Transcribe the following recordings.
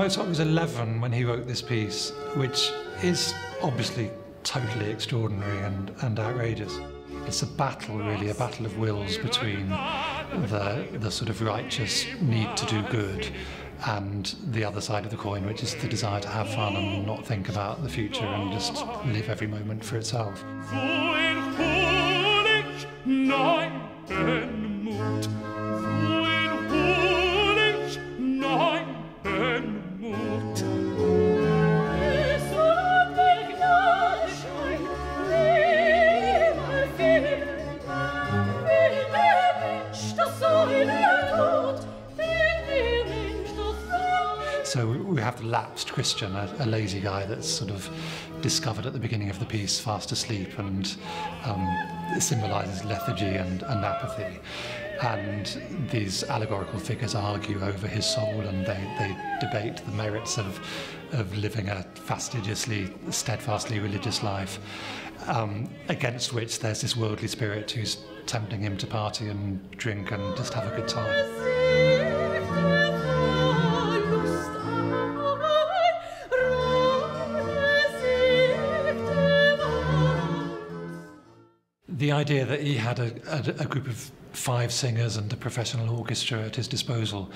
Mozart was 11 when he wrote this piece, which is obviously totally extraordinary and outrageous. It's a battle, really, a battle of wills between the sort of righteous need to do good and the other side of the coin, which is the desire to have fun and not think about the future and just live every moment for itself. So we have the lapsed Christian, a lazy guy that's sort of discovered at the beginning of the piece, fast asleep, and it symbolises lethargy and apathy. And these allegorical figures argue over his soul, and they debate the merits of living a fastidiously, steadfastly religious life, against which there's this worldly spirit who's tempting him to party and drink and just have a good time. The idea that he had a group of 5 singers and a professional orchestra at his disposal,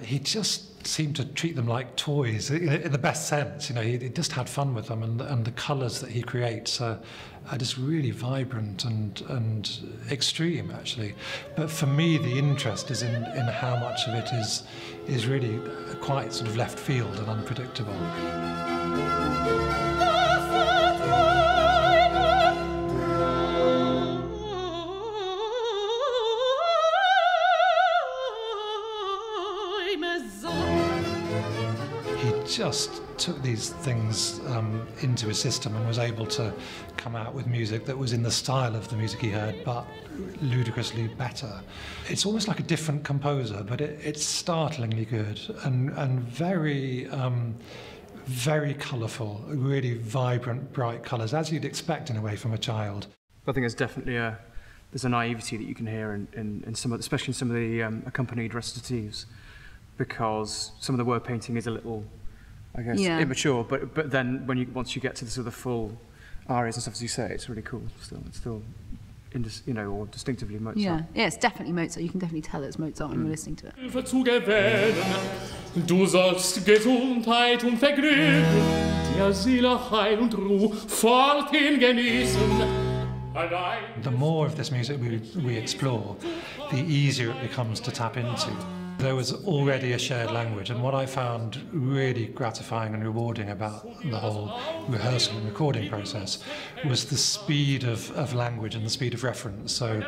he just seemed to treat them like toys, in the best sense. You know, he just had fun with them, and the colours that he creates are just really vibrant and extreme, actually. But for me, the interest is in how much of it is really quite sort of left field and unpredictable. Just took these things into his system and was able to come out with music that was in the style of the music he heard, but ludicrously better. It's almost like a different composer, but it's startlingly good and very, very colourful, really vibrant, bright colours, as you'd expect in a way from a child. I think there's definitely there's a naivety that you can hear in some of, especially in some of the accompanied recitatives, because some of the word painting is a little, I guess, immature, but then once you get to the sort of full arias and stuff, as you say, it's really cool. It's still, or distinctively Mozart. Yeah, it's definitely Mozart. You can definitely tell it's Mozart when you're listening to it. Du sollst Gesundheit und Vergnügen, der Seele Heil und Ruhe forthin genießen. The more of this music we explore, the easier it becomes to tap into. There was already a shared language, and what I found really gratifying and rewarding about the whole rehearsal and recording process was the speed of language and the speed of reference. So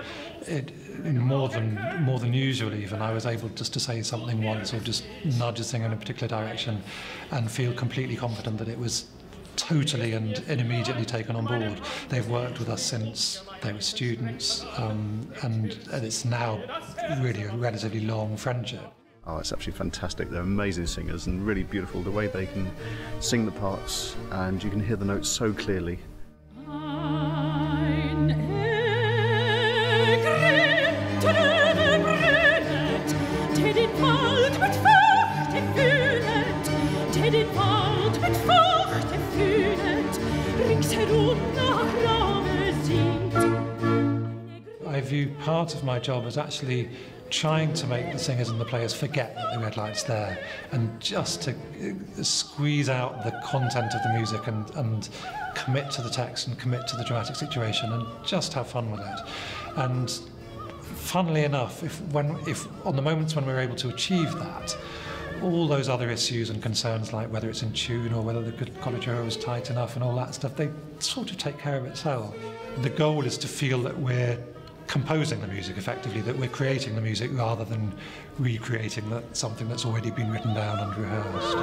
more than usual even, I was able just to say something once or just nudge a thing in a particular direction and feel completely confident that it was totally and immediately taken on board. They've worked with us since they were students, and it's now really a relatively long friendship. Oh, it's absolutely fantastic. They're amazing singers and really beautiful. The way they can sing the parts, and you can hear the notes so clearly. I view part of my job as actually trying to make the singers and the players forget that the red light's there, and just to squeeze out the content of the music and commit to the text and commit to the dramatic situation and just have fun with it. And funnily enough, if on the moments when we're able to achieve that, all those other issues and concerns, like whether it's in tune or whether the collegiate is tight enough and all that stuff, they sort of take care of itself. The goal is to feel that we're composing the music effectively, that we're creating the music rather than recreating something that's already been written down and rehearsed.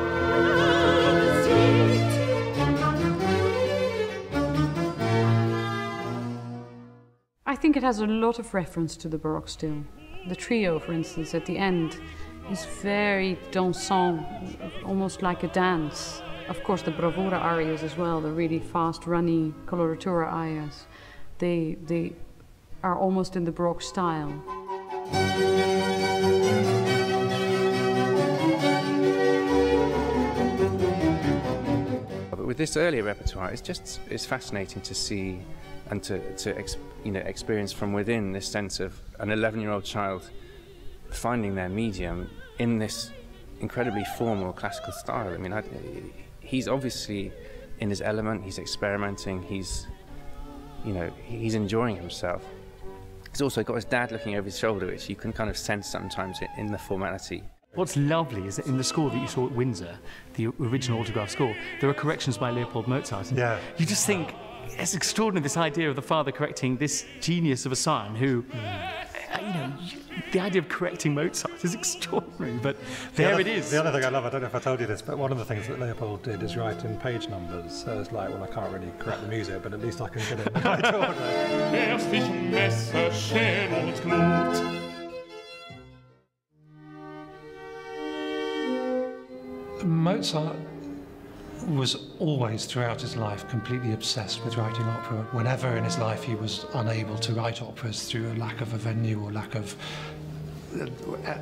I think it has a lot of reference to the Baroque still. The trio, for instance, at the end is very dansant, almost like a dance. Of course, the bravura arias as well, the really fast, runny coloratura arias, they are almost in the Baroque style. with this earlier repertoire, it's fascinating to see and to experience from within this sense of an 11-year-old child finding their medium in this incredibly formal classical style. I mean, he's obviously in his element. He's experimenting. He's enjoying himself. He's also got his dad looking over his shoulder, which you can kind of sense sometimes in the formality. What's lovely is that in the score that you saw at Windsor, the original autograph score, there are corrections by Leopold Mozart. And you just think, it's extraordinary, this idea of the father correcting this genius of a son who, the idea of correcting Mozart is extraordinary, but there it is. The other thing I love, I don't know if I told you this, but one of the things that Leopold did is write in page numbers. So it's like, well, I can't really correct the music, but at least I can get it in the right order. Ersten Messer, Schere und Glut. Mozart was always, throughout his life, completely obsessed with writing opera. Whenever in his life he was unable to write operas through a lack of a venue or lack of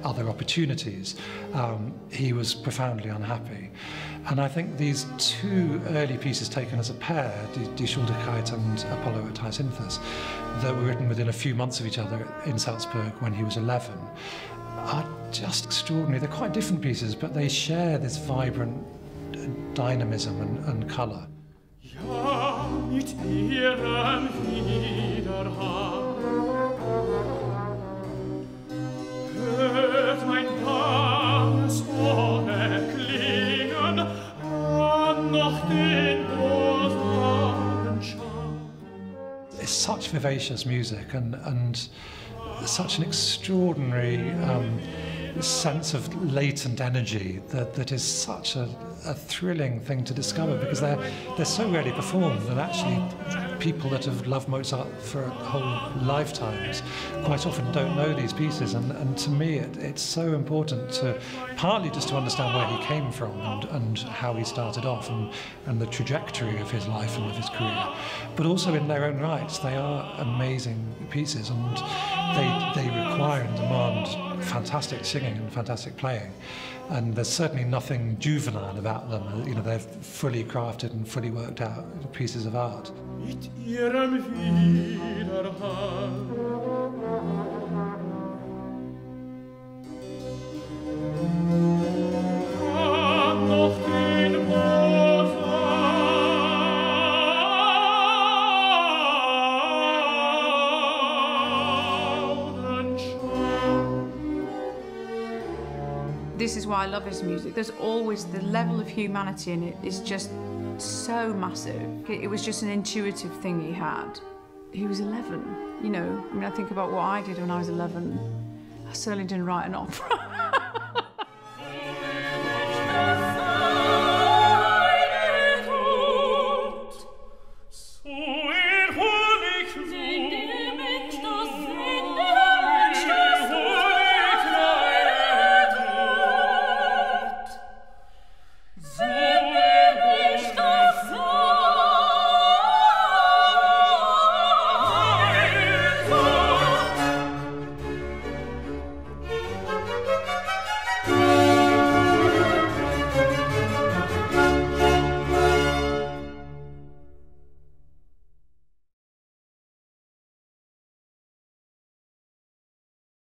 other opportunities, he was profoundly unhappy. And I think these two early pieces taken as a pair, Die Schuldigkeit and Apollo at Hyacinthus, that were written within a few months of each other in Salzburg when he was 11, are just extraordinary. They're quite different pieces, but they share this vibrant dynamism and colour. Ja, mit ihrem Widerhall hört mein banges Ohr erklingen an noch den Rosenschall. It's such vivacious music and such an extraordinary sense of latent energy that is such a thrilling thing to discover, because they're so rarely performed, and actually people that have loved Mozart for whole lifetimes quite often don't know these pieces, and to me it's so important to partly just to understand where he came from and how he started off and the trajectory of his life and of his career, but also in their own rights they are amazing pieces, and they require and demand fantastic singing and fantastic playing, and there's certainly nothing juvenile about them. They're fully crafted and fully worked out pieces of art. Mit ihrem Widerhall noch den This is why I love his music. There's always the level of humanity in it is just so massive. It was just an intuitive thing he had. He was 11, I think about what I did when I was 11. I certainly didn't write an opera.